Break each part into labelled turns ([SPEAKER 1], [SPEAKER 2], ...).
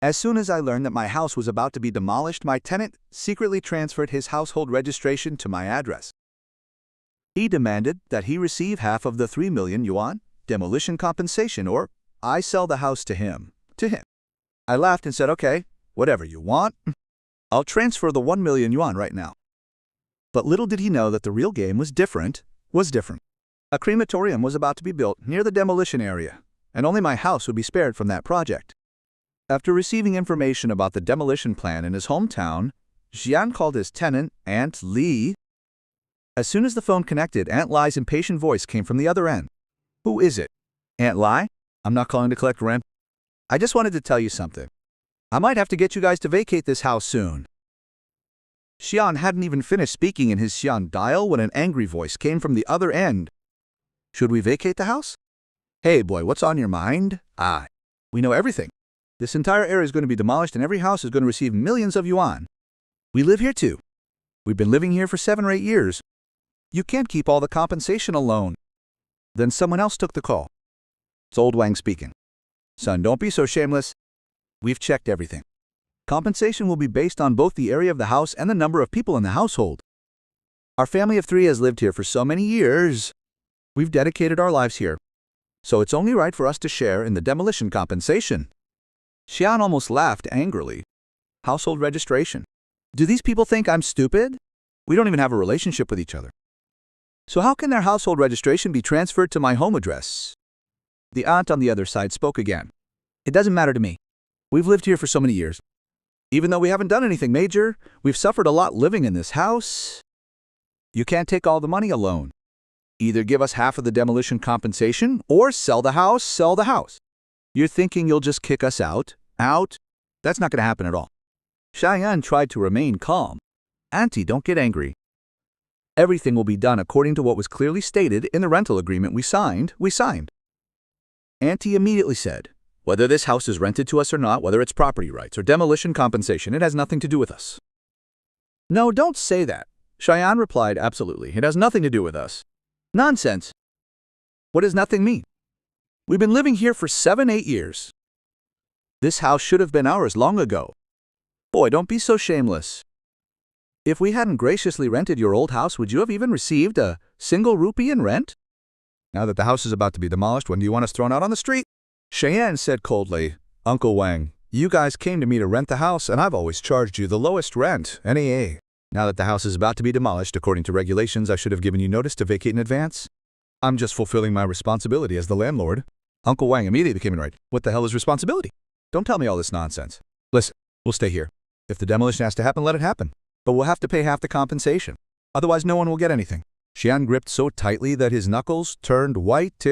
[SPEAKER 1] As soon as I learned that my house was about to be demolished, my tenant secretly transferred his household registration to my address. He demanded that he receive half of the 3 million yuan demolition compensation, or I sell the house to him. I laughed and said, okay, whatever you want. I'll transfer the 1 million yuan right now. But little did he know that the real game was different. A crematorium was about to be built near the demolition area, and only my house would be spared from that project. After receiving information about the demolition plan in his hometown, Xian called his tenant, Aunt Li. As soon as the phone connected, Aunt Li's impatient voice came from the other end. Who is it? Aunt Li? I'm not calling to collect rent. I just wanted to tell you something. I might have to get you guys to vacate this house soon. Xian hadn't even finished speaking in his Xian dial when an angry voice came from the other end. Should we vacate the house? Hey boy, what's on your mind? We know everything. This entire area is going to be demolished and every house is going to receive millions of yuan. We live here too. We've been living here for 7 or 8 years. You can't keep all the compensation alone. Then someone else took the call. It's old Wang speaking. Son, don't be so shameless. We've checked everything. Compensation will be based on both the area of the house and the number of people in the household. Our family of 3 has lived here for so many years. We've dedicated our lives here. So it's only right for us to share in the demolition compensation. Xian almost laughed angrily. Household registration. Do these people think I'm stupid? We don't even have a relationship with each other. So how can their household registration be transferred to my home address? The aunt on the other side spoke again. It doesn't matter to me. We've lived here for so many years. Even though we haven't done anything major, we've suffered a lot living in this house. You can't take all the money alone. Either give us half of the demolition compensation or sell the house. You're thinking you'll just kick us out? That's not going to happen at all. Xian tried to remain calm. Auntie, don't get angry. Everything will be done according to what was clearly stated in the rental agreement we signed. Auntie immediately said, whether this house is rented to us or not, whether it's property rights or demolition compensation, it has nothing to do with us. No, don't say that. Xian replied, absolutely. It has nothing to do with us. Nonsense. What does nothing mean? We've been living here for 7, 8 years. This house should have been ours long ago. Boy, don't be so shameless. If we hadn't graciously rented your old house, would you have even received a single rupee in rent? Now that the house is about to be demolished, when do you want us thrown out on the street? Xian said coldly, Uncle Wang, you guys came to me to rent the house, and I've always charged you the lowest rent, NEA. Now that the house is about to be demolished, according to regulations, I should have given you notice to vacate in advance. I'm just fulfilling my responsibility as the landlord. Uncle Wang immediately became enraged. What the hell is responsibility? Don't tell me all this nonsense. Listen, we'll stay here. If the demolition has to happen, let it happen. But we'll have to pay half the compensation. Otherwise, no one will get anything. Xian gripped so tightly that his knuckles turned white.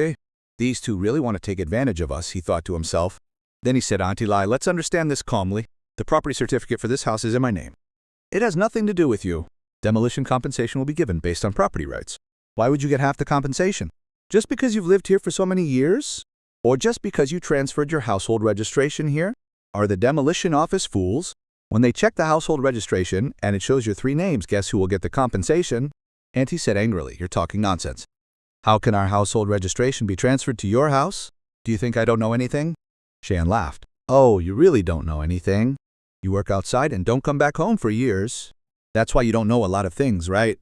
[SPEAKER 1] These two really want to take advantage of us, he thought to himself. Then he said, Auntie Lai, let's understand this calmly. The property certificate for this house is in my name. It has nothing to do with you. Demolition compensation will be given based on property rights. Why would you get half the compensation? Just because you've lived here for so many years? Or just because you transferred your household registration here? Are the demolition office fools? When they check the household registration and it shows your 3 names, guess who will get the compensation? Auntie said angrily, you're talking nonsense. How can our household registration be transferred to your house? Do you think I don't know anything? Xian laughed. Oh, you really don't know anything? You work outside and don't come back home for years. That's why you don't know a lot of things, right?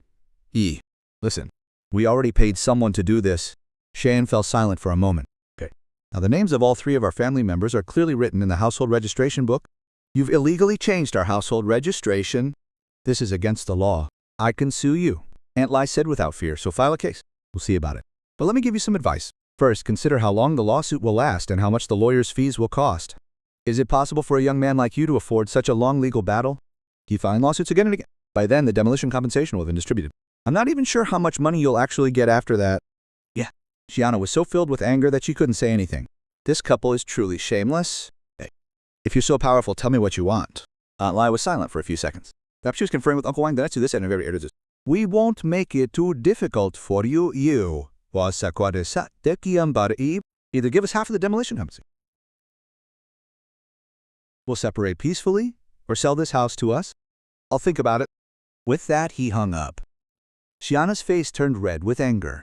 [SPEAKER 1] Listen, we already paid someone to do this. Xian fell silent for a moment. Okay. Now the names of all 3 of our family members are clearly written in the household registration book. You've illegally changed our household registration. This is against the law. I can sue you. Aunt Lai said without fear, so file a case. We'll see about it. But let me give you some advice. First, consider how long the lawsuit will last and how much the lawyer's fees will cost. Is it possible for a young man like you to afford such a long legal battle? Keep filing lawsuits again and again. By then, the demolition compensation will have been distributed. I'm not even sure how much money you'll actually get after that. Yeah. Xiana was so filled with anger that she couldn't say anything. This couple is truly shameless. Hey, if you're so powerful, tell me what you want. Aunt Lai was silent for a few seconds. Perhaps she was conferring with Uncle Wang. Then to this and very irritated. We won't make it too difficult for you. Either give us half of the demolition compensation. We'll separate peacefully, or sell this house to us. I'll think about it. With that, he hung up. Xiana's face turned red with anger.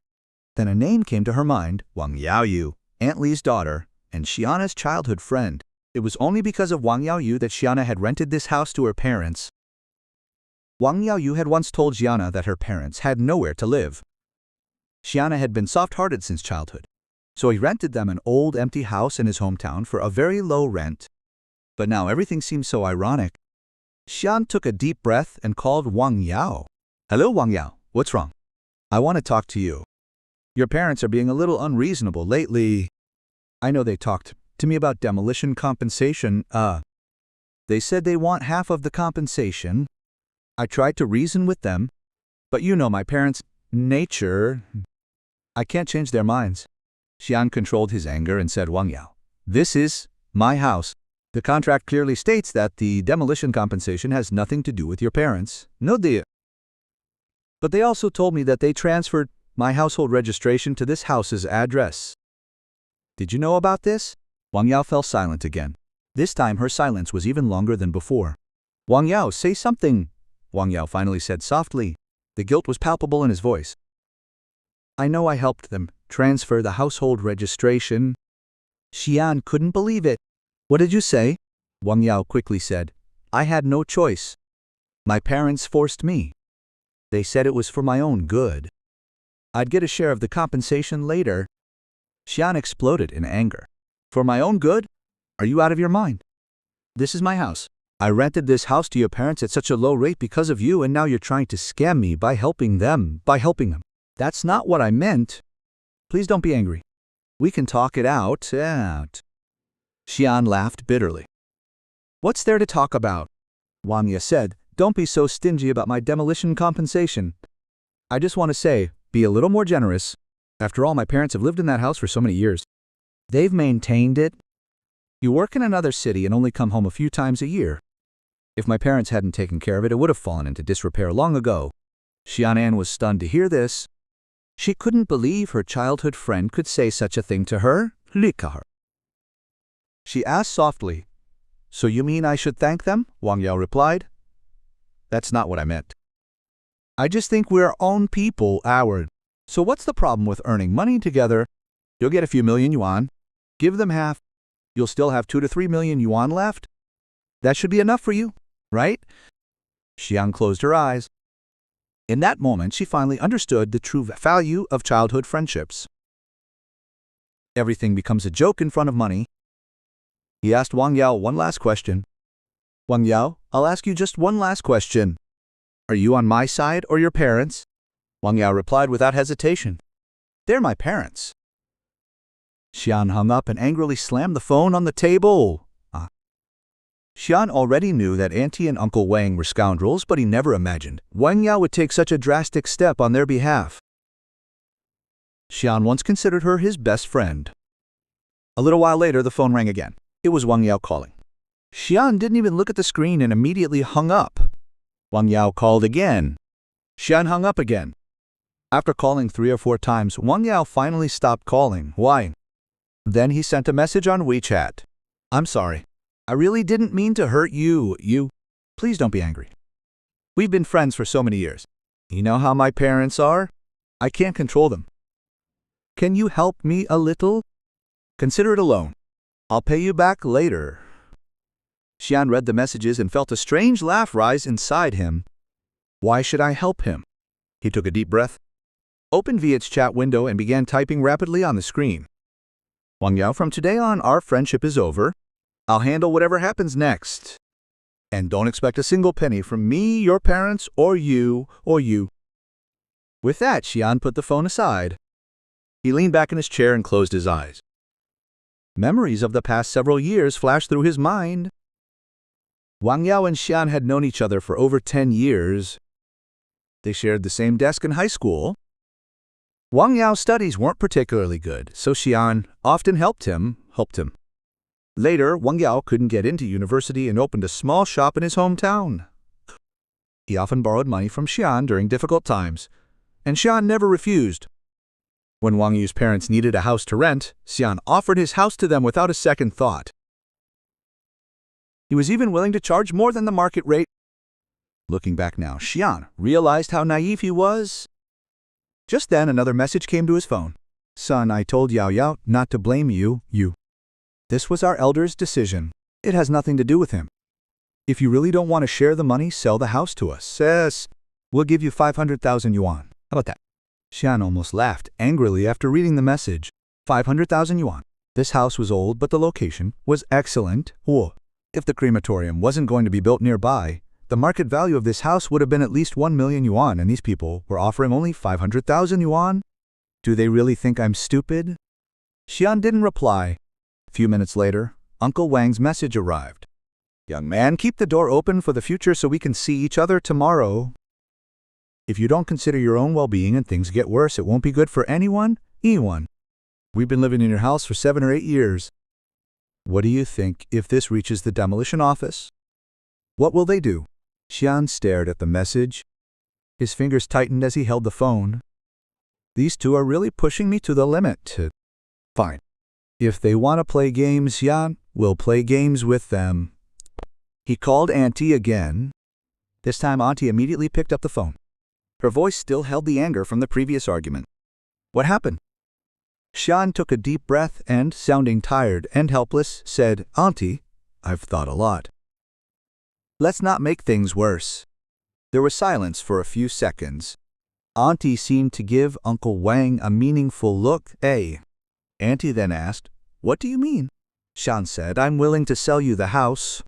[SPEAKER 1] Then a name came to her mind, Wang Yaoyu, Aunt Li's daughter, and Xiana's childhood friend. It was only because of Wang Yaoyu that Xiana had rented this house to her parents. Wang Yaoyu had once told Xiana that her parents had nowhere to live. Xiana had been soft-hearted since childhood, so he rented them an old empty house in his hometown for a very low rent. But now everything seemed so ironic. Xian took a deep breath and called Wang Yao. "Hello, Wang Yao. What's wrong? I want to talk to you. Your parents are being a little unreasonable lately. I know they talked to me about demolition compensation. They said they want half of the compensation. I tried to reason with them, but you know my parents' nature. I can't change their minds." Xian controlled his anger and said, "Wang Yao, this is my house. The contract clearly states that the demolition compensation has nothing to do with your parents. No deal. But they also told me that they transferred my household registration to this house's address. Did you know about this?" Wang Yao fell silent again. This time her silence was even longer than before. "Wang Yao, say something," Wang Yao finally said softly. The guilt was palpable in his voice. "I know I helped them transfer the household registration." Xian couldn't believe it. "What did you say?" Wang Yao quickly said. "I had no choice. My parents forced me. They said it was for my own good. I'd get a share of the compensation later." Xian exploded in anger. "For my own good? Are you out of your mind? This is my house. I rented this house to your parents at such a low rate because of you, and now you're trying to scam me by helping them. That's not what I meant. Please don't be angry. We can talk it out. Xian laughed bitterly. "What's there to talk about?" Wang Ya said, "Don't be so stingy about my demolition compensation. I just want to say, be a little more generous. After all, my parents have lived in that house for so many years. They've maintained it. You work in another city and only come home a few times a year. If my parents hadn't taken care of it, it would have fallen into disrepair long ago." Xianan was stunned to hear this. She couldn't believe her childhood friend could say such a thing to her. She asked softly, "So you mean I should thank them?" Wang Yao replied. "That's not what I meant. I just think we're our own people, So what's the problem with earning money together? You'll get a few million yuan. Give them half. You'll still have 2 to 3 million yuan left. That should be enough for you, right?" Xiang closed her eyes. In that moment, she finally understood the true value of childhood friendships. Everything becomes a joke in front of money. He asked Wang Yao one last question. "Wang Yao, I'll ask you just one last question. Are you on my side or your parents?" Wang Yao replied without hesitation. "They're my parents." Xian hung up and angrily slammed the phone on the table. Xian already knew that Auntie and Uncle Wang were scoundrels, but he never imagined Wang Yao would take such a drastic step on their behalf. Xian once considered her his best friend. A little while later, the phone rang again. It was Wang Yao calling. Xian didn't even look at the screen and immediately hung up. Wang Yao called again. Xian hung up again. After calling 3 or 4 times, Wang Yao finally stopped calling. Why? Then he sent a message on WeChat. "I'm sorry. I really didn't mean to hurt you. Please don't be angry. We've been friends for so many years. You know how my parents are? I can't control them. Can you help me a little? Consider it a loan. I'll pay you back later." Xian read the messages and felt a strange laugh rise inside him. Why should I help him? He took a deep breath, opened Viet's chat window and began typing rapidly on the screen. "Wang Yao, from today on, our friendship is over. I'll handle whatever happens next. And don't expect a single penny from me, your parents, or you. With that, Xian put the phone aside. He leaned back in his chair and closed his eyes. Memories of the past several years flashed through his mind. Wang Yao and Xian had known each other for over 10 years. They shared the same desk in high school. Wang Yao's studies weren't particularly good, so Xian often helped him. Later, Wang Yao couldn't get into university and opened a small shop in his hometown. He often borrowed money from Xian during difficult times, and Xian never refused. When Wang Yu's parents needed a house to rent, Xian offered his house to them without a second thought. He was even willing to charge more than the market rate. Looking back now, Xian realized how naive he was. Just then, another message came to his phone. "Son, I told Yao Yao not to blame you. This was our elder's decision. It has nothing to do with him. If you really don't want to share the money, sell the house to us. Yes. We'll give you 500,000 yuan. How about that? Xian almost laughed angrily after reading the message. 500,000 yuan. This house was old, but the location was excellent. Whoa. If the crematorium wasn't going to be built nearby, the market value of this house would have been at least 1 million yuan, and these people were offering only 500,000 yuan. Do they really think I'm stupid? Xian didn't reply. A few minutes later, Uncle Wang's message arrived. Young man, keep the door open for the future so we can see each other tomorrow. If you don't consider your own well-being and things get worse, it won't be good for anyone. We've been living in your house for 7 or 8 years. What do you think if this reaches the demolition office? What will they do? Xian stared at the message. His fingers tightened as he held the phone. These two are really pushing me to the limit. Fine. If they want to play games, Xian, we'll play games with them. He called Auntie again. This time Auntie immediately picked up the phone. Her voice still held the anger from the previous argument. What happened? Xian took a deep breath and, sounding tired and helpless, said, Auntie, I've thought a lot. Let's not make things worse. There was silence for a few seconds. Auntie seemed to give Uncle Wang a meaningful look. Auntie then asked, What do you mean? Xian said, I'm willing to sell you the house,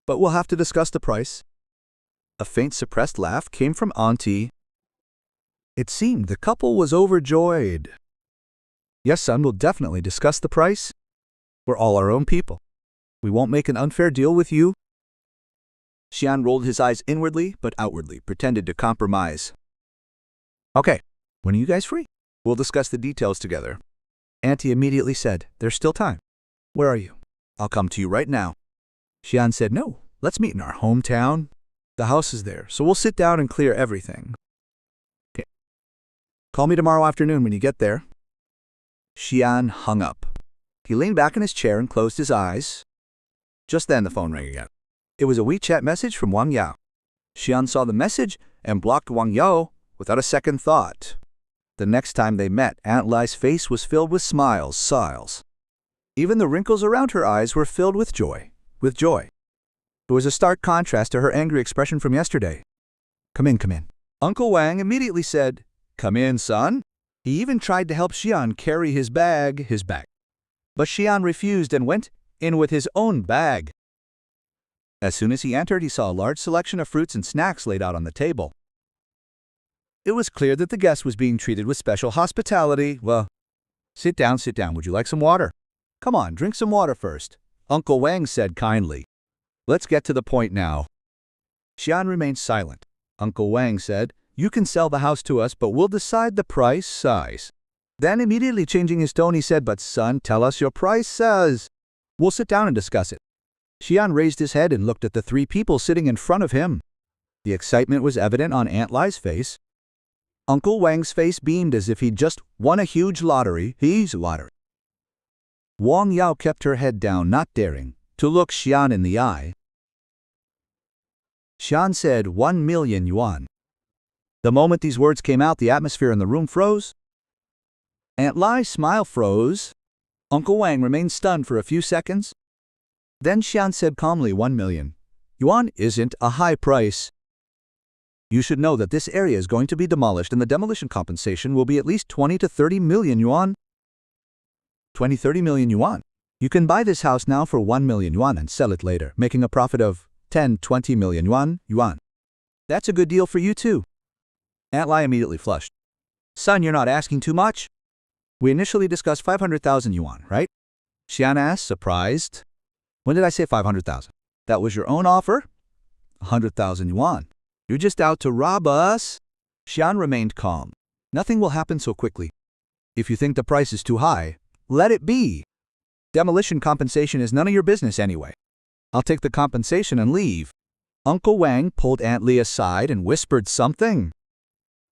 [SPEAKER 1] but we'll have to discuss the price. A faint suppressed laugh came from Auntie. It seemed the couple was overjoyed. Yes, son, we'll definitely discuss the price. We're all our own people. We won't make an unfair deal with you. Xian rolled his eyes inwardly, but outwardly pretended to compromise. Okay, when are you guys free? We'll discuss the details together. Auntie immediately said, There's still time. Where are you? I'll come to you right now. Xian said, No, let's meet in our hometown. The house is there, so we'll sit down and clear everything. Okay. Call me tomorrow afternoon when you get there. Xian hung up. He leaned back in his chair and closed his eyes. Just then the phone rang again. It was a WeChat message from Wang Yao. Xian saw the message and blocked Wang Yao without a second thought. The next time they met, Aunt Lai's face was filled with smiles. Even the wrinkles around her eyes were filled with joy. It was a stark contrast to her angry expression from yesterday. Come in. Uncle Wang immediately said, Come in, son. He even tried to help Xian carry his bag. But Xian refused and went in with his own bag. As soon as he entered, he saw a large selection of fruits and snacks laid out on the table. It was clear that the guest was being treated with special hospitality. Well, sit down. Would you like some water? Come on, drink some water first, Uncle Wang said kindly. Let's get to the point now. Xian remained silent. Uncle Wang said, You can sell the house to us, but we'll decide the price size. Then immediately changing his tone, he said, But son, tell us your price size. We'll sit down and discuss it. Xian raised his head and looked at the 3 people sitting in front of him. The excitement was evident on Aunt Lai's face. Uncle Wang's face beamed as if he'd just won a huge lottery. Wang Yao kept her head down, not daring to look Xian in the eye. Xian said 1 million yuan. The moment these words came out, the atmosphere in the room froze. Aunt Lai's smile froze. Uncle Wang remained stunned for a few seconds. Then Xian said calmly, 1 million yuan isn't a high price. You should know that this area is going to be demolished and the demolition compensation will be at least 20 to 30 million yuan. 30 million yuan. You can buy this house now for 1 million yuan and sell it later, making a profit of 20 million yuan. That's a good deal for you too. Aunt Lai immediately flushed. Son, you're not asking too much? We initially discussed 500,000 yuan, right? Xian asked, surprised. When did I say 500,000? That was your own offer? 100,000 yuan. You're just out to rob us? Xian remained calm. Nothing will happen so quickly. If you think the price is too high, let it be. Demolition compensation is none of your business anyway. I'll take the compensation and leave. Uncle Wang pulled Aunt Li aside and whispered something.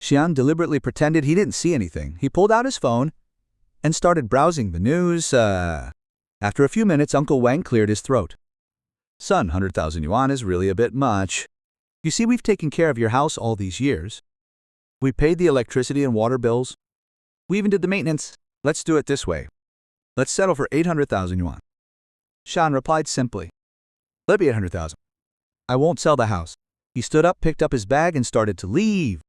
[SPEAKER 1] Xian deliberately pretended he didn't see anything. He pulled out his phone and started browsing the news. After a few minutes, Uncle Wang cleared his throat. Son, 100,000 yuan is really a bit much. You see, we've taken care of your house all these years. We paid the electricity and water bills. We even did the maintenance. Let's do it this way. Let's settle for 800,000 yuan. Xian replied simply. Let me 800,000. I won't sell the house. He stood up, picked up his bag, and started to leave.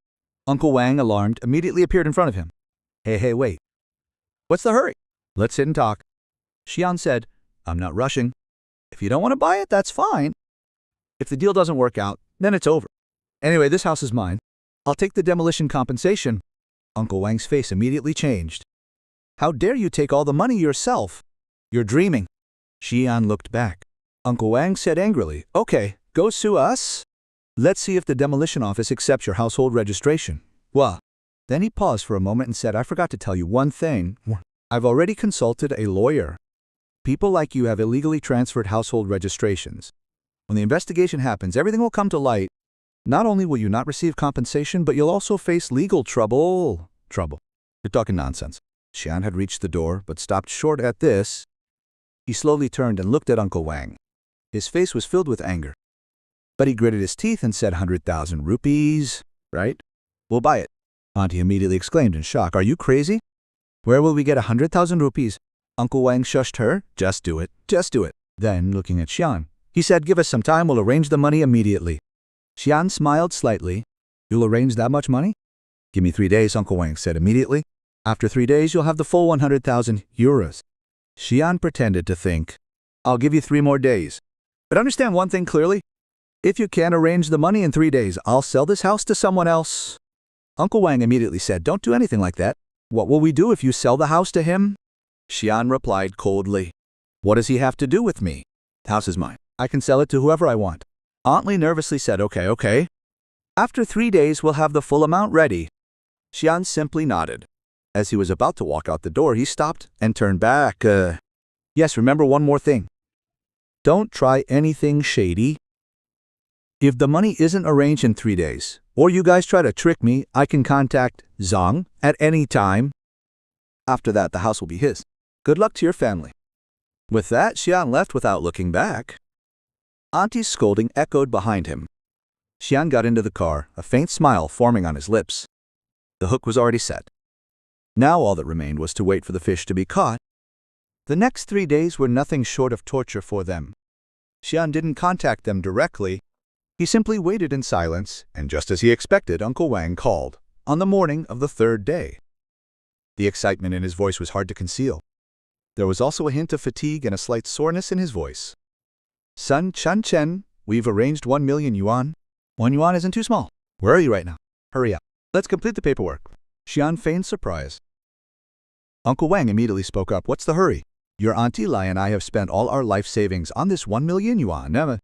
[SPEAKER 1] Uncle Wang, alarmed, immediately appeared in front of him. Hey, wait. What's the hurry? Let's sit and talk. Xian said, I'm not rushing. If you don't want to buy it, that's fine. If the deal doesn't work out, then it's over. Anyway, this house is mine. I'll take the demolition compensation. Uncle Wang's face immediately changed. How dare you take all the money yourself? You're dreaming. Xian looked back. Uncle Wang said angrily, Okay, go sue us. Let's see if the demolition office accepts your household registration. What? Then he paused for a moment and said, I forgot to tell you one thing. I've already consulted a lawyer. People like you have illegally transferred household registrations. When the investigation happens, everything will come to light. Not only will you not receive compensation, but you'll also face legal trouble. Trouble. You're talking nonsense. Xian had reached the door, but stopped short at this. He slowly turned and looked at Uncle Wang. His face was filled with anger. But he gritted his teeth and said 100,000 rupees, right? We'll buy it. Auntie immediately exclaimed in shock, Are you crazy? Where will we get 100,000 rupees? Uncle Wang shushed her, Just do it. Just do it. Then, looking at Xian, he said, Give us some time, we'll arrange the money immediately. Xian smiled slightly. You'll arrange that much money? Give me 3 days, Uncle Wang said immediately. After 3 days, you'll have the full 100,000 euros. Xian pretended to think. I'll give you 3 more days. But understand one thing clearly. If you can't arrange the money in 3 days, I'll sell this house to someone else. Uncle Wang immediately said, Don't do anything like that. What will we do if you sell the house to him? Xian replied coldly. What does he have to do with me? The house is mine. I can sell it to whoever I want. Aunt Li nervously said, Okay. After 3 days, we'll have the full amount ready. Xian simply nodded. As he was about to walk out the door, he stopped and turned back. Yes, remember one more thing. Don't try anything shady. If the money isn't arranged in 3 days, or you guys try to trick me, I can contact Zhang at any time. After that, the house will be his. Good luck to your family. With that, Xian left without looking back. Auntie's scolding echoed behind him. Xian got into the car, a faint smile forming on his lips. The hook was already set. Now all that remained was to wait for the fish to be caught. The next 3 days were nothing short of torture for them. Xian didn't contact them directly. He simply waited in silence, and just as he expected, Uncle Wang called, on the morning of the 3rd day. The excitement in his voice was hard to conceal. There was also a hint of fatigue and a slight soreness in his voice. Son Chun Chen, we've arranged 1 million yuan. 1 yuan isn't too small. Where are you right now? Hurry up. Let's complete the paperwork. Xian feigned surprise. Uncle Wang immediately spoke up. What's the hurry? Your Auntie Lai and I have spent all our life savings on this 1 million yuan.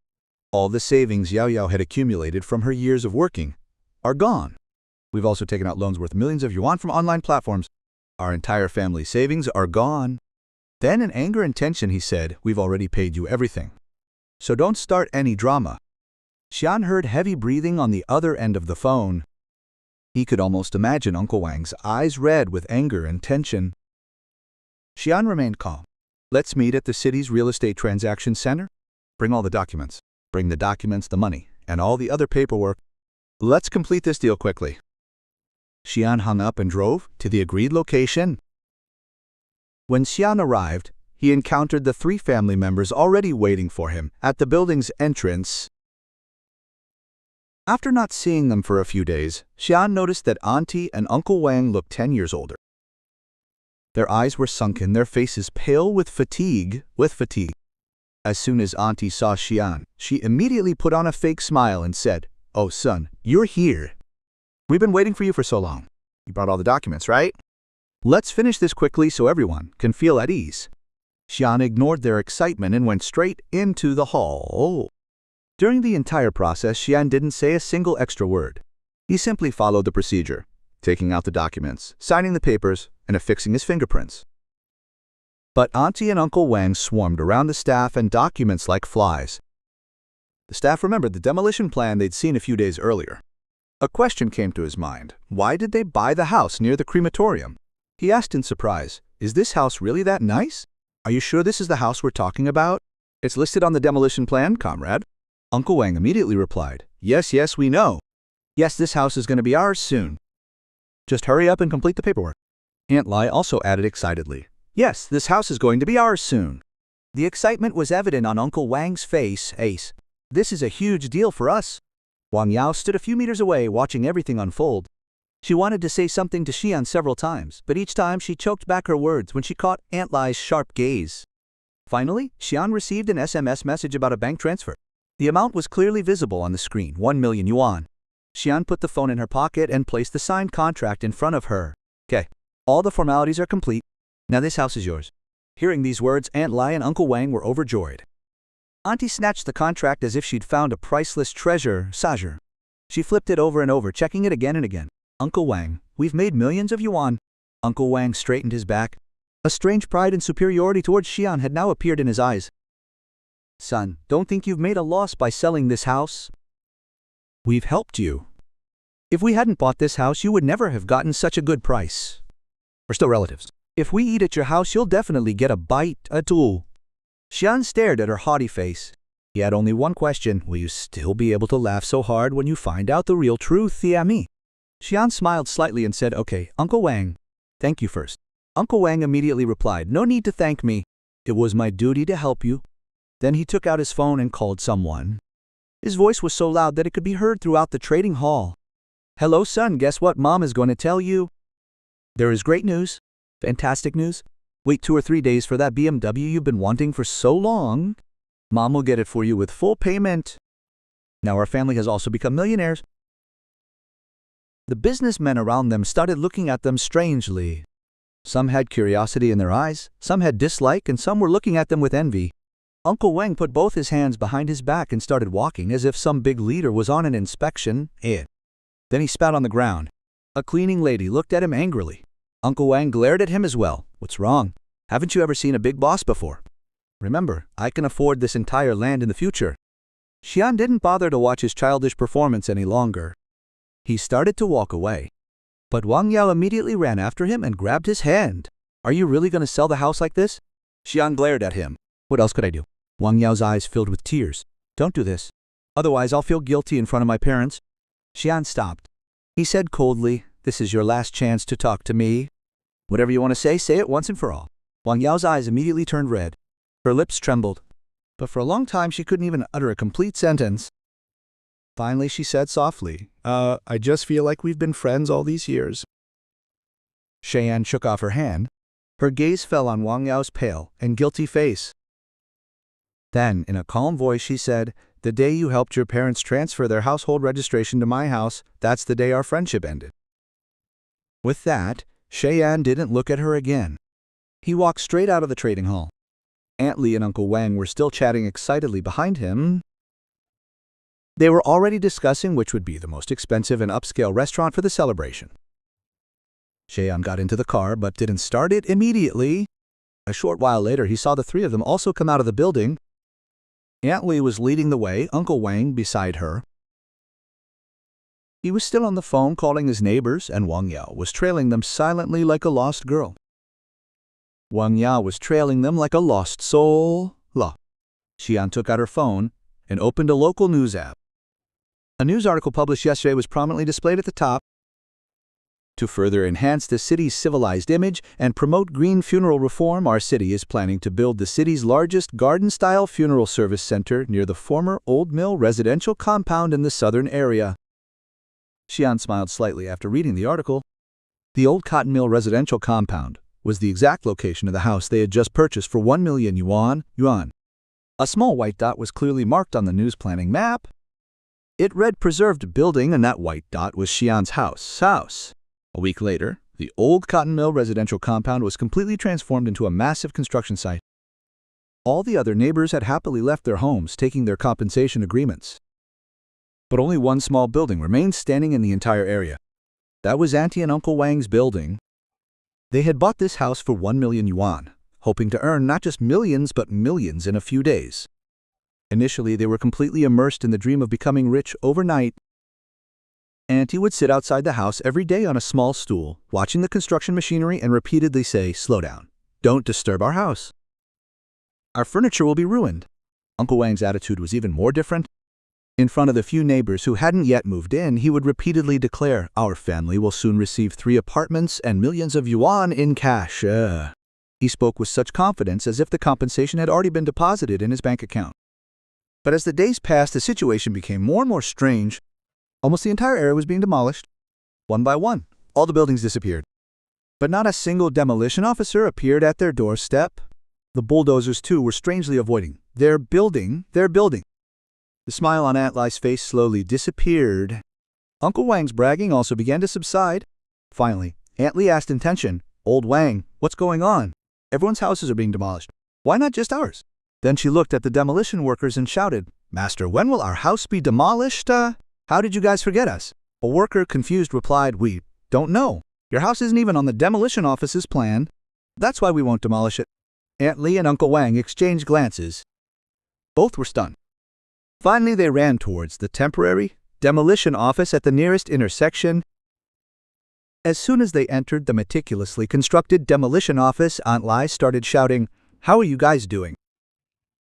[SPEAKER 1] All the savings Yao Yao had accumulated from her years of working are gone. We've also taken out loans worth millions of yuan from online platforms. Our entire family savings are gone. Then in anger and tension he said, We've already paid you everything. So don't start any drama. Xian heard heavy breathing on the other end of the phone. He could almost imagine Uncle Wang's eyes red with anger and tension. Xian remained calm. Let's meet at the city's real estate transaction center. Bring all the documents. Bring the documents, the money, and all the other paperwork. Let's complete this deal quickly. Xian hung up and drove to the agreed location. When Xian arrived, he encountered the 3 family members already waiting for him at the building's entrance. After not seeing them for a few days, Xian noticed that Auntie and Uncle Wang looked 10 years older. Their eyes were sunken, their faces pale with fatigue. As soon as Auntie saw Xian, she immediately put on a fake smile and said, Oh, son, you're here. We've been waiting for you for so long. You brought all the documents, right? Let's finish this quickly so everyone can feel at ease. Xian ignored their excitement and went straight into the hall. During the entire process, Xian didn't say a single extra word. He simply followed the procedure, taking out the documents, signing the papers, and affixing his fingerprints. But Auntie and Uncle Wang swarmed around the staff and documents like flies. The staff remembered the demolition plan they'd seen a few days earlier. A question came to his mind. Why did they buy the house near the crematorium? He asked in surprise, Is this house really that nice? Are you sure this is the house we're talking about? It's listed on the demolition plan, comrade. Uncle Wang immediately replied, Yes, we know. Yes, this house is going to be ours soon. Just hurry up and complete the paperwork. Aunt Lai also added excitedly, Yes, this house is going to be ours soon. The excitement was evident on Uncle Wang's face. Ace, this is a huge deal for us. Wang Yao stood a few meters away watching everything unfold. She wanted to say something to Xian several times, but each time she choked back her words when she caught Aunt Lai's sharp gaze. Finally, Xian received an SMS message about a bank transfer. The amount was clearly visible on the screen, 1 million yuan. Xian put the phone in her pocket and placed the signed contract in front of her. Okay, all the formalities are complete. Now this house is yours. Hearing these words, Aunt Lai and Uncle Wang were overjoyed. Auntie snatched the contract as if she'd found a priceless treasure. Sajer. She flipped it over and over, checking it again and again. Uncle Wang, we've made millions of yuan. Uncle Wang straightened his back. A strange pride and superiority towards Xian had now appeared in his eyes. Son, don't think you've made a loss by selling this house. We've helped you. If we hadn't bought this house, you would never have gotten such a good price. We're still relatives. If we eat at your house, you'll definitely get a bite, a tool. Xian stared at her haughty face. He had only one question. Will you still be able to laugh so hard when you find out the real truth, Yami? Xian smiled slightly and said, Okay, Uncle Wang, thank you first. Uncle Wang immediately replied, No need to thank me. It was my duty to help you. Then he took out his phone and called someone. His voice was so loud that it could be heard throughout the trading hall. Hello, son, guess what Mom is going to tell you? There is great news. Fantastic news. Wait 2 or 3 days for that BMW you've been wanting for so long. Mom will get it for you with full payment. Now our family has also become millionaires. The businessmen around them started looking at them strangely. Some had curiosity in their eyes, some had dislike, and some were looking at them with envy. Uncle Wang put both his hands behind his back and started walking as if some big leader was on an inspection. Then he spat on the ground. A cleaning lady looked at him angrily. Uncle Wang glared at him as well. What's wrong? Haven't you ever seen a big boss before? Remember, I can afford this entire land in the future. Xian didn't bother to watch his childish performance any longer. He started to walk away. But Wang Yao immediately ran after him and grabbed his hand. Are you really going to sell the house like this? Xian glared at him. What else could I do? Wang Yao's eyes filled with tears. Don't do this. Otherwise, I'll feel guilty in front of my parents. Xian stopped. He said coldly, This is your last chance to talk to me. Whatever you want to say it once and for all. Wang Yao's eyes immediately turned red. Her lips trembled. But for a long time, she couldn't even utter a complete sentence. Finally, she said softly, I just feel like we've been friends all these years. Cheyenne shook off her hand. Her gaze fell on Wang Yao's pale and guilty face. Then, in a calm voice, she said, The day you helped your parents transfer their household registration to my house, that's the day our friendship ended. With that, Cheyenne didn't look at her again. He walked straight out of the trading hall. Aunt Li and Uncle Wang were still chatting excitedly behind him. They were already discussing which would be the most expensive and upscale restaurant for the celebration. Cheyenne got into the car but didn't start it immediately. A short while later, he saw the three of them also come out of the building. Aunt Li was leading the way, Uncle Wang beside her. He was still on the phone calling his neighbors, and Wang Yao was trailing them silently like a lost girl. Wang Yao was trailing them like a lost soul. Xian took out her phone and opened a local news app. A news article published yesterday was prominently displayed at the top. To further enhance the city's civilized image and promote green funeral reform, our city is planning to build the city's largest garden-style funeral service center near the former Old Mill residential compound in the southern area. Xian smiled slightly after reading the article. The old cotton mill residential compound was the exact location of the house they had just purchased for 1 million yuan. A small white dot was clearly marked on the news planning map. It read preserved building, and that white dot was Xian's house. A week later, the old cotton mill residential compound was completely transformed into a massive construction site. All the other neighbors had happily left their homes, taking their compensation agreements. But only one small building remained standing in the entire area. That was Auntie and Uncle Wang's building. They had bought this house for 1 million yuan, hoping to earn not just millions but millions in a few days. Initially, they were completely immersed in the dream of becoming rich overnight. Auntie would sit outside the house every day on a small stool, watching the construction machinery and repeatedly say, Slow down. Don't disturb our house. Our furniture will be ruined. Uncle Wang's attitude was even more different. In front of the few neighbors who hadn't yet moved in, he would repeatedly declare, Our family will soon receive 3 apartments and millions of yuan in cash. He spoke with such confidence as if the compensation had already been deposited in his bank account. But as the days passed, the situation became more and more strange. Almost the entire area was being demolished. One by one, all the buildings disappeared. But not a single demolition officer appeared at their doorstep. The bulldozers, too, were strangely avoiding. They're building. The smile on Aunt Lai's face slowly disappeared. Uncle Wang's bragging also began to subside. Finally, Aunt Li asked in tension, "Old Wang, what's going on? Everyone's houses are being demolished. Why not just ours?" Then she looked at the demolition workers and shouted, "Master, when will our house be demolished? How did you guys forget us?" A worker, confused, replied, "We don't know. Your house isn't even on the demolition office's plan. That's why we won't demolish it." Aunt Li and Uncle Wang exchanged glances. Both were stunned. Finally, they ran towards the temporary demolition office at the nearest intersection. As soon as they entered the meticulously constructed demolition office, Aunt Lai started shouting, "How are you guys doing?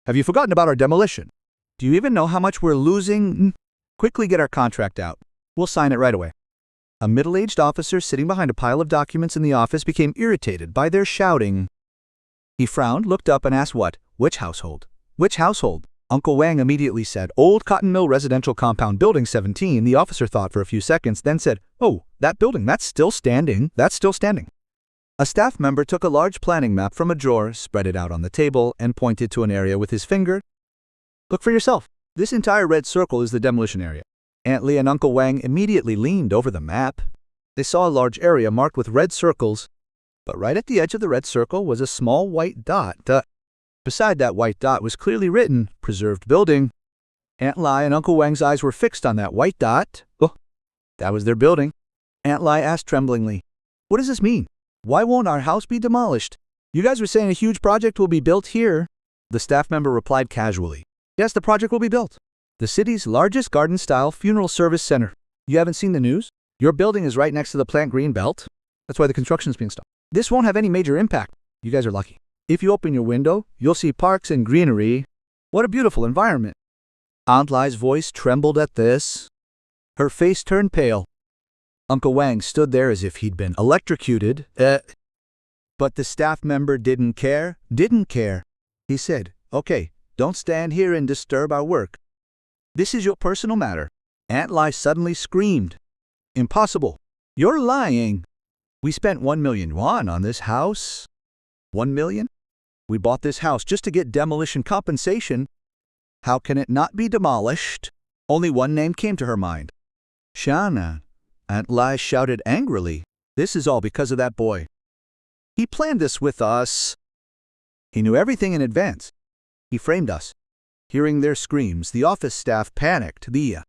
[SPEAKER 1] Have you forgotten about our demolition? Do you even know how much we're losing? Quickly get our contract out. We'll sign it right away." A middle-aged officer sitting behind a pile of documents in the office became irritated by their shouting. He frowned, looked up, and asked, Which household? Which household?" Uncle Wang immediately said, "Old Cotton Mill Residential Compound, Building 17. The officer thought for a few seconds, then said, "Oh, that building, that's still standing. A staff member took a large planning map from a drawer, spread it out on the table, and pointed to an area with his finger. "Look for yourself. This entire red circle is the demolition area." Aunt Li and Uncle Wang immediately leaned over the map. They saw a large area marked with red circles, but right at the edge of the red circle was a small white dot. Beside that white dot was clearly written, "Preserved Building." Aunt Li and Uncle Wang's eyes were fixed on that white dot. Oh, that was their building. Aunt Li asked tremblingly, "What does this mean? Why won't our house be demolished? You guys were saying a huge project will be built here." The staff member replied casually, "Yes, the project will be built. The city's largest garden-style funeral service center. You haven't seen the news? Your building is right next to the plant green belt. That's why the construction is being stopped. This won't have any major impact. You guys are lucky. If you open your window, you'll see parks and greenery. What a beautiful environment." Aunt Li's voice trembled at this. Her face turned pale. Uncle Wang stood there as if he'd been electrocuted. But the staff member didn't care. He said, "Okay, don't stand here and disturb our work. This is your personal matter." Aunt Li suddenly screamed, "Impossible! You're lying! We spent 1 million yuan on this house." 1 million? We bought this house just to get demolition compensation. How can it not be demolished? Only one name came to her mind. Shana. Aunt Li shouted angrily, "This is all because of that boy. He planned this with us. He knew everything in advance. He framed us." Hearing their screams, the office staff panicked. The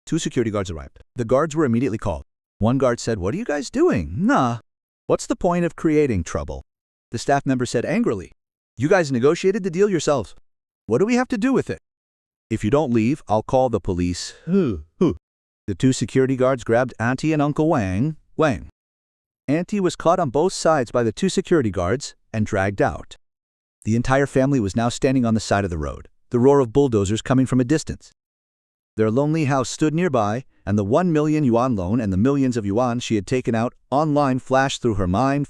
[SPEAKER 1] 2 security guards arrived. The guards were immediately called. One guard said, "What are you guys doing?" "Nah. What's the point of creating trouble?" The staff member said angrily, "You guys negotiated the deal yourselves. What do we have to do with it? If you don't leave, I'll call the police." The 2 security guards grabbed Auntie and Uncle Wang. Auntie was caught on both sides by the 2 security guards and dragged out. The entire family was now standing on the side of the road, the roar of bulldozers coming from a distance. Their lonely house stood nearby, and the 1 million yuan loan and the millions of yuan she had taken out online flashed through her mind.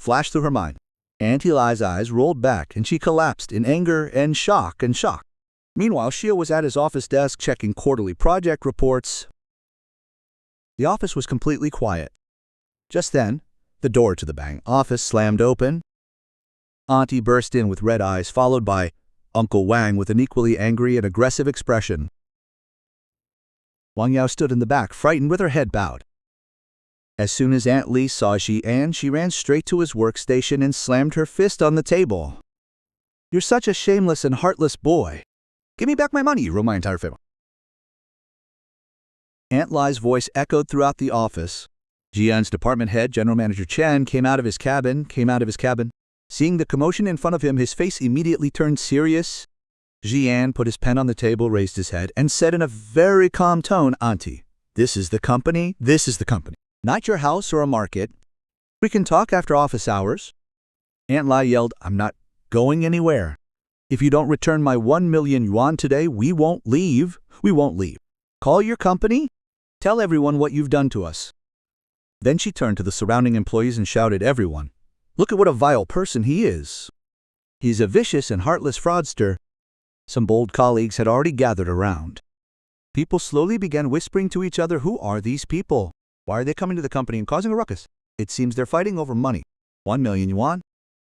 [SPEAKER 1] Auntie Li's eyes rolled back, and she collapsed in anger and shock. Meanwhile, Shio was at his office desk checking quarterly project reports. The office was completely quiet. Just then, the door to the bank office slammed open. Auntie burst in with red eyes, followed by Uncle Wang with an equally angry and aggressive expression. Wang Yao stood in the back, frightened with her head bowed. As soon as Aunt Li saw Xian, she ran straight to his workstation and slammed her fist on the table. "You're such a shameless and heartless boy. Give me back my money, you ruined my entire family." Aunt Li's voice echoed throughout the office. Jian's department head, General Manager Chen, came out of his cabin. Seeing the commotion in front of him, his face immediately turned serious. Jian put his pen on the table, raised his head, and said in a very calm tone, "Auntie, this is the company. Not your house or a market. We can talk after office hours." Aunt Li yelled, "I'm not going anywhere. If you don't return my 1 million yuan today, we won't leave. Call your company. Tell everyone what you've done to us." Then she turned to the surrounding employees and shouted, "Everyone, look at what a vile person he is. He's a vicious and heartless fraudster. Some bold colleagues had already gathered around. People slowly began whispering to each other, who are these people? Why are they coming to the company and causing a ruckus? It seems they're fighting over money. 1 million yuan?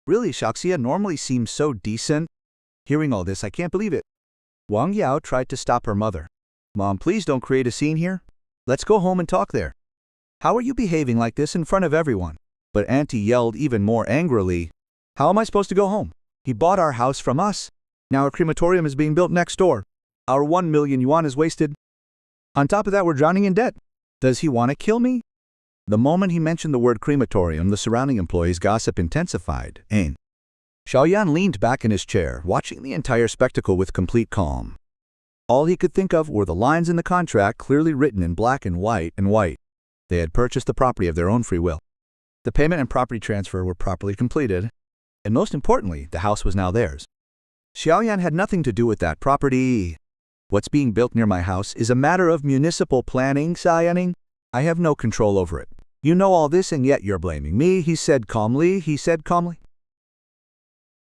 [SPEAKER 1] Really, Shaxia normally seems so decent. Hearing all this, I can't believe it. Wang Yao tried to stop her mother. Mom, please don't create a scene here. Let's go home and talk there. How are you behaving like this in front of everyone? But Auntie yelled even more angrily. How am I supposed to go home? He bought our house from us. Now a crematorium is being built next door. Our 1 million yuan is wasted. On top of that, we're drowning in debt. Does he want to kill me? The moment he mentioned the word crematorium, the surrounding employees' gossip intensified. Xiaoyan leaned back in his chair, watching the entire spectacle with complete calm. All he could think of were the lines in the contract clearly written in black and white. They had purchased the property of their own free will. The payment and property transfer were properly completed, and most importantly, the house was now theirs. Xiaoyan had nothing to do with that property. What's being built near my house is a matter of municipal planning, Xiaoyaning. I have no control over it. You know all this and yet you're blaming me, he said calmly.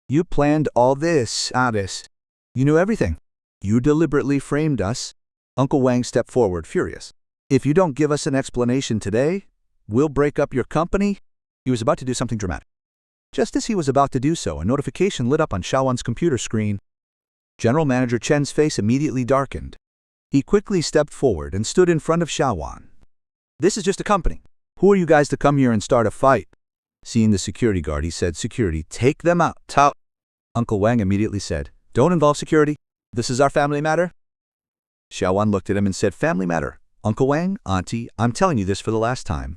[SPEAKER 1] You planned all this, Addis. You knew everything. You deliberately framed us. Uncle Wang stepped forward, furious. If you don't give us an explanation today, we'll break up your company. He was about to do something dramatic. Just as he was about to do so, a notification lit up on Xiaowan's computer screen. General Manager Chen's face immediately darkened. He quickly stepped forward and stood in front of Xiaowan. This is just a company. Who are you guys to come here and start a fight? Seeing the security guard, he said, Security, take them out. Uncle Wang immediately said, Don't involve security. This is our family matter. Xiaowan looked at him and said, Family matter. Uncle Wang, Auntie, I'm telling you this for the last time.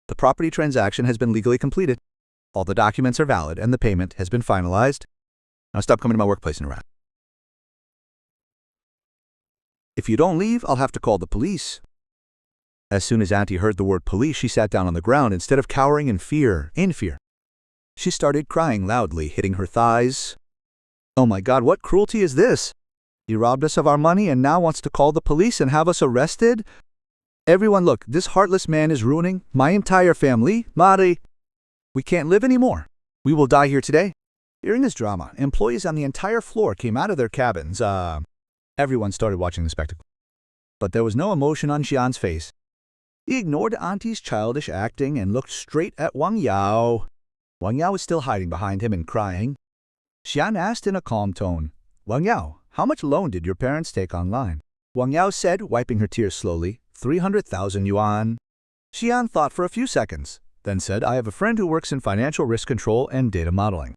[SPEAKER 1] The property transaction has been legally completed. All the documents are valid and the payment has been finalized. Now stop coming to my workplace and around. If you don't leave, I'll have to call the police. As soon as Auntie heard the word police, she sat down on the ground instead of cowering in fear. She started crying loudly, hitting her thighs. Oh my God, what cruelty is this? He robbed us of our money and now wants to call the police and have us arrested? Everyone look, this heartless man is ruining my entire family. Mari, we can't live anymore. We will die here today. Hearing this drama, employees on the entire floor came out of their cabins. Everyone started watching the spectacle. But there was no emotion on Xian's face. He ignored Auntie's childish acting and looked straight at Wang Yao. Wang Yao was still hiding behind him and crying. Xian asked in a calm tone, Wang Yao, how much loan did your parents take online? Wang Yao said, wiping her tears slowly, 300,000 yuan. Xian thought for a few seconds, then said, I have a friend who works in financial risk control and data modeling.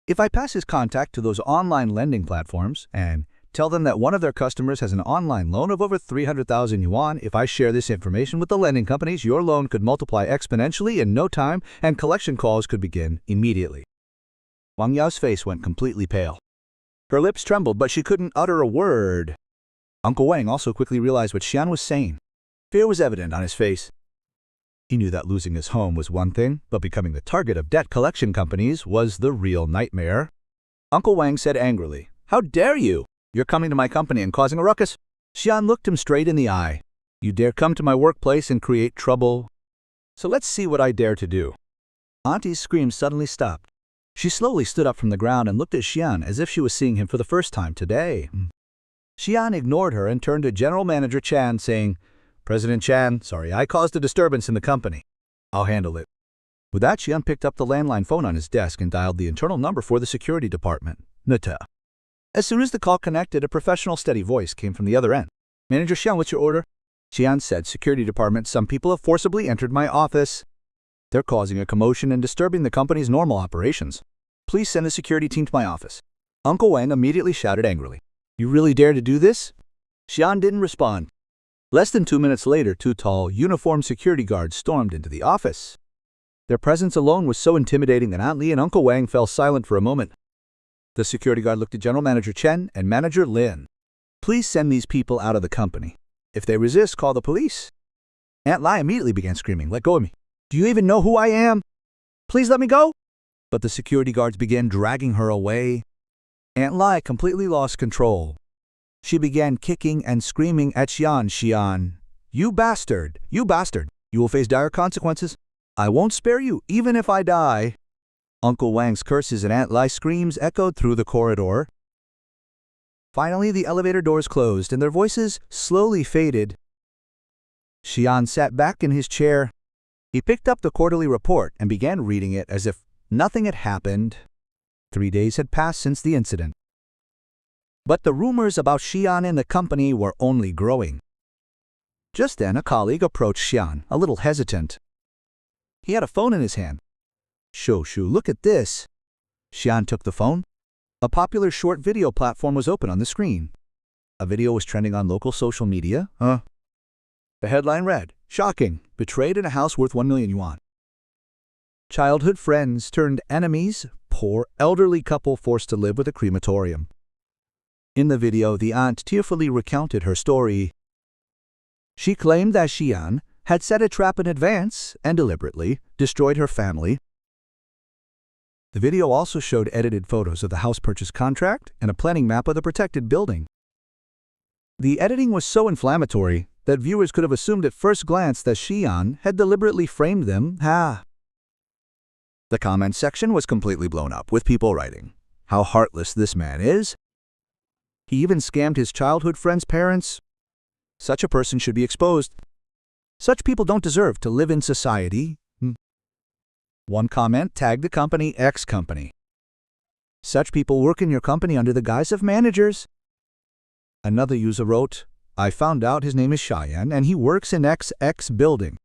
[SPEAKER 1] If I pass his contact to those online lending platforms and tell them that one of their customers has an online loan of over 300,000 yuan. If I share this information with the lending companies, your loan could multiply exponentially in no time and collection calls could begin immediately. Wang Yao's face went completely pale. Her lips trembled, but she couldn't utter a word. Uncle Wang also quickly realized what Xian was saying. Fear was evident on his face. He knew that losing his home was one thing, but becoming the target of debt collection companies was the real nightmare. Uncle Wang said angrily, How dare you? You're coming to my company and causing a ruckus. Xian looked him straight in the eye. You dare come to my workplace and create trouble? So let's see what I dare to do. Auntie's scream suddenly stopped. She slowly stood up from the ground and looked at Xian as if she was seeing him for the first time today. Xian ignored her and turned to General Manager Chan, saying, President Chan, sorry, I caused a disturbance in the company. I'll handle it. With that, Xian picked up the landline phone on his desk and dialed the internal number for the security department, Nata. As soon as the call connected, a professional, steady voice came from the other end. Manager Xian, what's your order? Xian said, Security department, some people have forcibly entered my office. They're causing a commotion and disturbing the company's normal operations. Please send the security team to my office. Uncle Wang immediately shouted angrily. You really dare to do this? Xian didn't respond. Less than 2 minutes later, 2 tall, uniformed security guards stormed into the office. Their presence alone was so intimidating that Aunt Li and Uncle Wang fell silent for a moment. The security guard looked at General Manager Chen and Manager Lin. Please send these people out of the company. If they resist, call the police. Aunt Lai immediately began screaming, Let go of me. Do you even know who I am? Please let me go. But the security guards began dragging her away. Aunt Lai completely lost control. She began kicking and screaming at Xian. You bastard! You bastard! You will face dire consequences. I won't spare you, even if I die. Uncle Wang's curses and Aunt Lai's screams echoed through the corridor. Finally, the elevator doors closed and their voices slowly faded. Xian sat back in his chair. He picked up the quarterly report and began reading it as if nothing had happened. 3 days had passed since the incident. But the rumors about Xian and the company were only growing. Just then, a colleague approached Xian, a little hesitant. He had a phone in his hand. "Shoshu, look at this." Xian took the phone. A popular short video platform was open on the screen. A video was trending on local social media. The headline read, "Shocking, betrayed in a house worth 1 million yuan. Childhood friends turned enemies, poor elderly couple forced to live with a crematorium." In the video, the aunt tearfully recounted her story. She claimed that Xian had set a trap in advance and deliberately destroyed her family. The video also showed edited photos of the house purchase contract and a planning map of the protected building. The editing was so inflammatory that viewers could have assumed at first glance that Xian had deliberately framed them. The comment section was completely blown up, with people writing, "How heartless this man is. He even scammed his childhood friend's parents. Such a person should be exposed. Such people don't deserve to live in society." One comment tagged the company X company. "Such people work in your company under the guise of managers." Another user wrote, "I found out his name is Cheyenne and he works in XX building.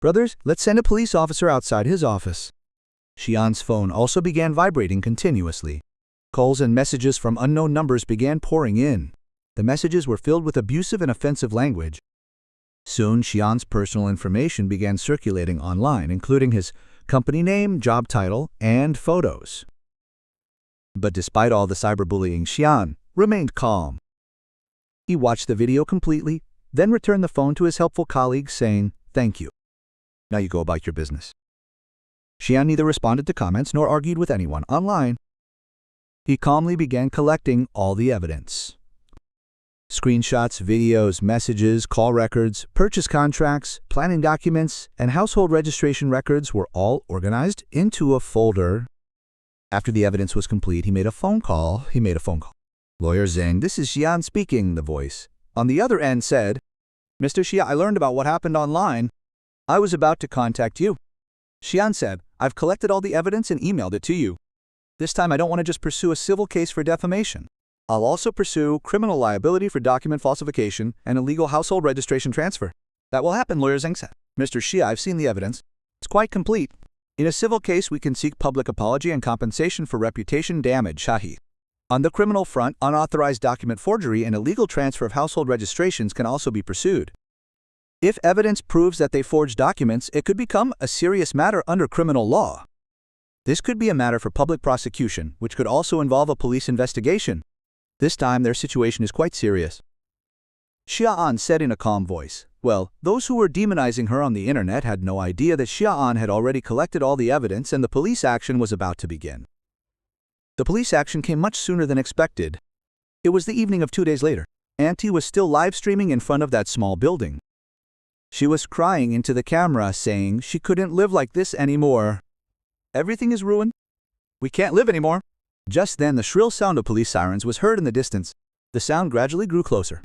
[SPEAKER 1] Brothers, let's send a police officer outside his office." Xian's phone also began vibrating continuously. Calls and messages from unknown numbers began pouring in. The messages were filled with abusive and offensive language. Soon, Xian's personal information began circulating online, including his company name, job title, and photos. But despite all the cyberbullying, Xian remained calm. He watched the video completely, then returned the phone to his helpful colleague, saying, "Thank you. Now you go about your business." Xian neither responded to comments nor argued with anyone online. He calmly began collecting all the evidence. Screenshots, videos, messages, call records, purchase contracts, planning documents, and household registration records were all organized into a folder. After the evidence was complete, he made a phone call. "Lawyer Zhang, this is Xian speaking," the voice on the other end said. "Mr. Xia, I learned about what happened online. I was about to contact you." Xian said, "I've collected all the evidence and emailed it to you. This time I don't want to just pursue a civil case for defamation. I'll also pursue criminal liability for document falsification and illegal household registration transfer." "That will happen," Lawyer Zhang said. "Mr. Xia, I've seen the evidence. It's quite complete. In a civil case, we can seek public apology and compensation for reputation damage, Shahi. On the criminal front, unauthorized document forgery and illegal transfer of household registrations can also be pursued. If evidence proves that they forged documents, it could become a serious matter under criminal law. This could be a matter for public prosecution, which could also involve a police investigation. This time, their situation is quite serious." Xia'an said in a calm voice. Well, those who were demonizing her on the internet had no idea that Xia'an had already collected all the evidence and the police action was about to begin. The police action came much sooner than expected. It was the evening of 2 days later. Auntie was still live streaming in front of that small building. She was crying into the camera, saying she couldn't live like this anymore. "Everything is ruined. We can't live anymore." Just then, the shrill sound of police sirens was heard in the distance. The sound gradually grew closer.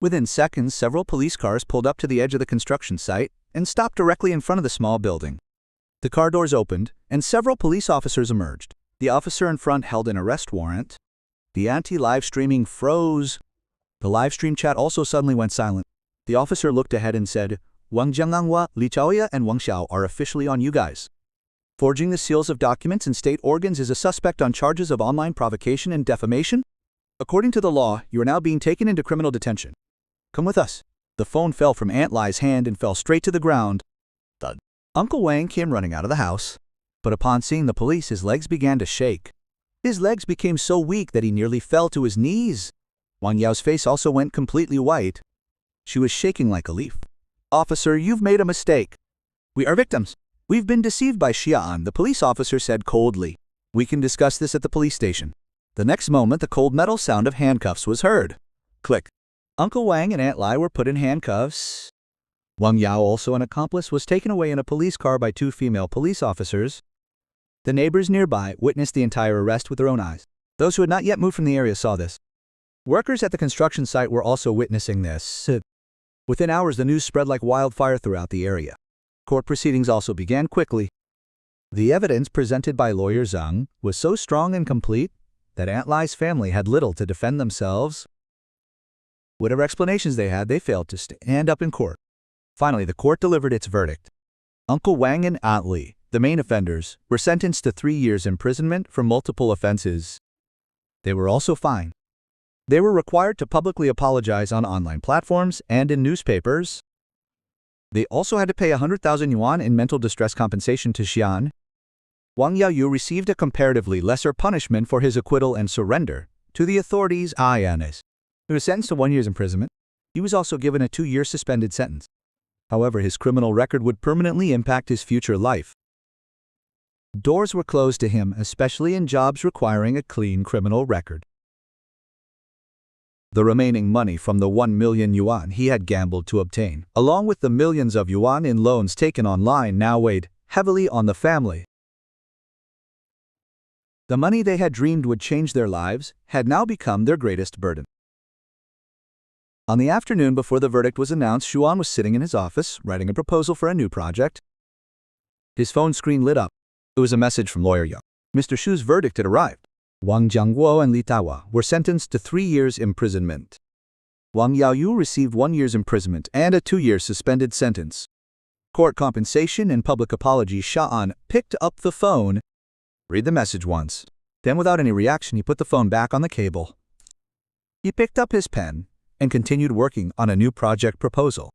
[SPEAKER 1] Within seconds, several police cars pulled up to the edge of the construction site and stopped directly in front of the small building. The car doors opened, and several police officers emerged. The officer in front held an arrest warrant. The anti-live streaming froze. The live stream chat also suddenly went silent. The officer looked ahead and said, "Wang Jianganghua, Li Chaoya, and Wang Xiao are officially on you guys. Forging the seals of documents in state organs is a suspect on charges of online provocation and defamation. According to the law, you are now being taken into criminal detention. Come with us." The phone fell from Aunt Lai's hand and fell straight to the ground. Thud. Uncle Wang came running out of the house. But upon seeing the police, his legs began to shake. His legs became so weak that he nearly fell to his knees. Wang Yao's face also went completely white. She was shaking like a leaf. "Officer, you've made a mistake. We are victims. We've been deceived by Xia'an," the police officer said coldly. "We can discuss this at the police station." The next moment, the cold metal sound of handcuffs was heard. Click. Uncle Wang and Aunt Lai were put in handcuffs. Wang Yao, also an accomplice, was taken away in a police car by 2 female police officers. The neighbors nearby witnessed the entire arrest with their own eyes. Those who had not yet moved from the area saw this. Workers at the construction site were also witnessing this. Within hours, the news spread like wildfire throughout the area. Court proceedings also began quickly. The evidence presented by lawyer Zhang was so strong and complete that Aunt Lai's family had little to defend themselves. Whatever explanations they had, they failed to stand up in court. Finally, the court delivered its verdict. Uncle Wang and Aunt Li, the main offenders, were sentenced to 3 years imprisonment for multiple offenses. They were also fined. They were required to publicly apologize on online platforms and in newspapers. They also had to pay 100,000 yuan in mental distress compensation to Xian. Wang Yaoyu received a comparatively lesser punishment for his acquittal and surrender to the authorities. He was sentenced to 1 year's imprisonment. He was also given a 2-year suspended sentence. However, his criminal record would permanently impact his future life. Doors were closed to him, especially in jobs requiring a clean criminal record. The remaining money from the 1 million yuan he had gambled to obtain, along with the millions of yuan in loans taken online, now weighed heavily on the family. The money they had dreamed would change their lives had now become their greatest burden. On the afternoon before the verdict was announced, Xuan was sitting in his office, writing a proposal for a new project. His phone screen lit up. It was a message from lawyer Yang. Mr. Shu's verdict had arrived. Wang Jiangguo and Li Tawa were sentenced to 3 years imprisonment. Wang Yaoyu received 1 year's imprisonment and a 2-year suspended sentence. Court compensation and public apology. Sha'an picked up the phone. Read the message once. Then, without any reaction, he put the phone back on the cable. He picked up his pen and continued working on a new project proposal.